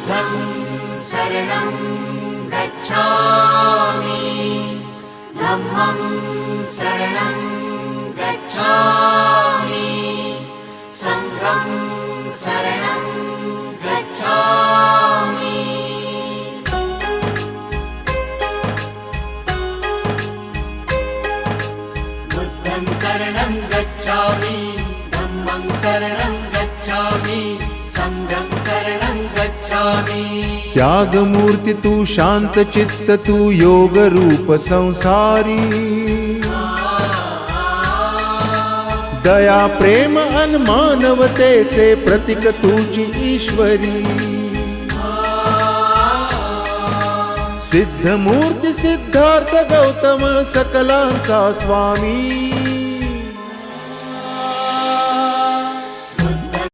बुद्धं शरणं गच्छामि धम्मं शरणं गच्छामि संघं शरणं गच्छामि बुद्धं शरणं गच्छामि धम्मं शरणं गच्छामि संघं शरणं गच्छामि। त्यागमूर्ती तू शांत चित्त तू योग रूप संसारी दया प्रेम अन मानवतेचे प्रतीक तुझी ईश्वरी सिद्धमूर्ती सिद्धार्थ गौतम सकलांचा स्वामी